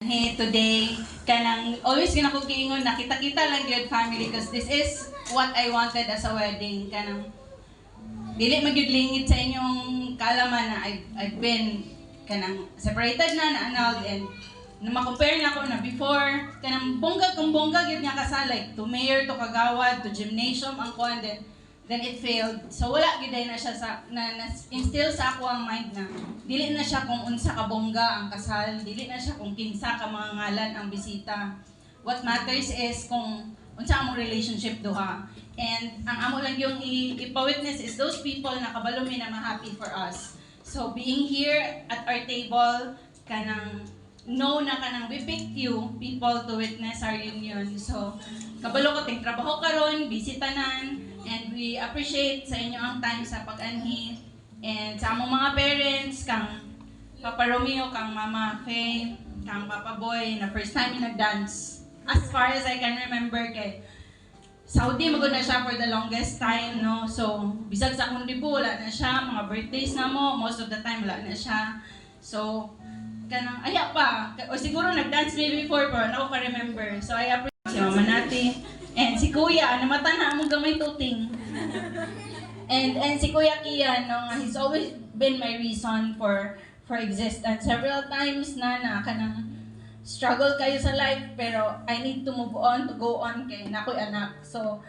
Hey, today, kanang always ginako giingon na kita-kita lang gyud family because this is what I wanted as a wedding. Kanang dili magyud sa inyong kaalaman na I've been kanang separated na annulled and na ma-compare na ako na before kanang bongga kung bongga gyud nga kasal like to mayor to kagawad to gymnasium ang kuan then it failed. So wala gyud na siya sa na instill sa ako ang mind na dili na siya kung unsa ka bongga ang kasal, dili na siya kung kinsa ka mga ngalan ang bisita. What matters is kung unsa among relationship duha. And ang amo lang yung ipa-witness is those people na kabalo mi na ma-happy for us. So being here at our table kanang know na kanang we picked you people to witness our union. So kabalo ko ting trabaho karon, busy tanan, and we appreciate sa inyo ang time sa pag-anhi and sa among mga parents kang Papa Romeo, kang Mama Faye, kang Papa Boy na first time nag-dance. As far as I can remember kay Saudi magod na siya for the longest time, no? So bisag sa akong libo wala na siya, mga birthdays na mo most of the time wala na siya. So kanang aya pa o siguro nag-dance maybe before pero ako ka remember. So I appreciate si Mama Nati and si Kuya namata na among gamay tuting. And si Kuya Kian no, he's always been my reason for existence. Several times na kanang struggle kayo sa life pero I need to move on, to go on kay nakoy anak. So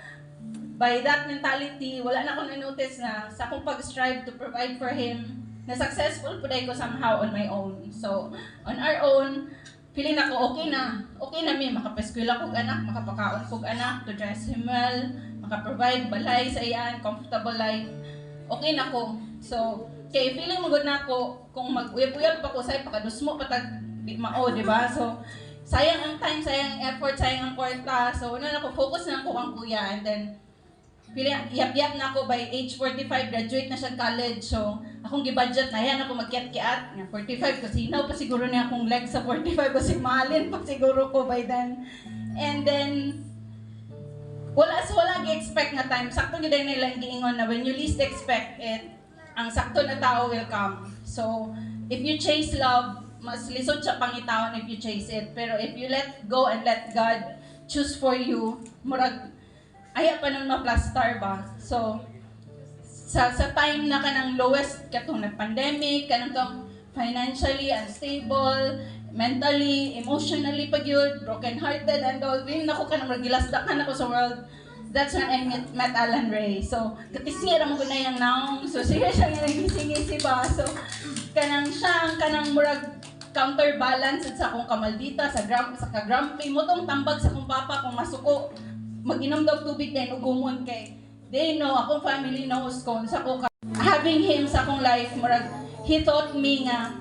by that mentality, wala na akong na-notice na sa akong pag-strive to provide for him na successful po ko somehow on my own. So, on our own, feeling ako okay na mi, makapeskwela kog anak, makapakaon kog anak, to dress him well, makaprovide balay sa iyan, comfortable life, okay na ko. So, kay feeling mo good na ako, kung mag-uyab-uyab pa ko sa'yo, pakadusmo, patag, di mao, di ba? So, sayang ang time, sayang ang effort, sayang ang kwarta. So, na ako, focus na ako kang kuya, and then, feeling, yap-yap na ako by age 45, graduate na siya college. So, akong gibudget na yan ako magkiat-kiat. 45 kasi sinaw pa siguro niya akong leg sa 45 kasi mahalin pa siguro ko by then. And then, wala gi-expect na time. Sakto nyo din nilang giingon na when you least expect it, ang sakto na tao will come. So, if you chase love, mas lisod siya pangitawon if you chase it. Pero if you let go and let God choose for you, murag, aya pa nun ma-plastar ba? So, sa time na kanang lowest katong nag-pandemic, kanang kang financially unstable, mentally, emotionally pag yun, broken-hearted and all, rin ako kanang magilasdakan ako sa world. That's when I met Alan Ray. So, katisira mo ko na yung naong. So, siya nga nagisi-ngisi ba? So, kanang siya, kanang murag counterbalance sa akong kamaldita, sa kagrampi mo tong tambag sa akong papa kung masuko. Mag-inom daw tubig din, ugumon kay they know, akong family knows kung sa ko having him sa akong life, murag, he taught me nga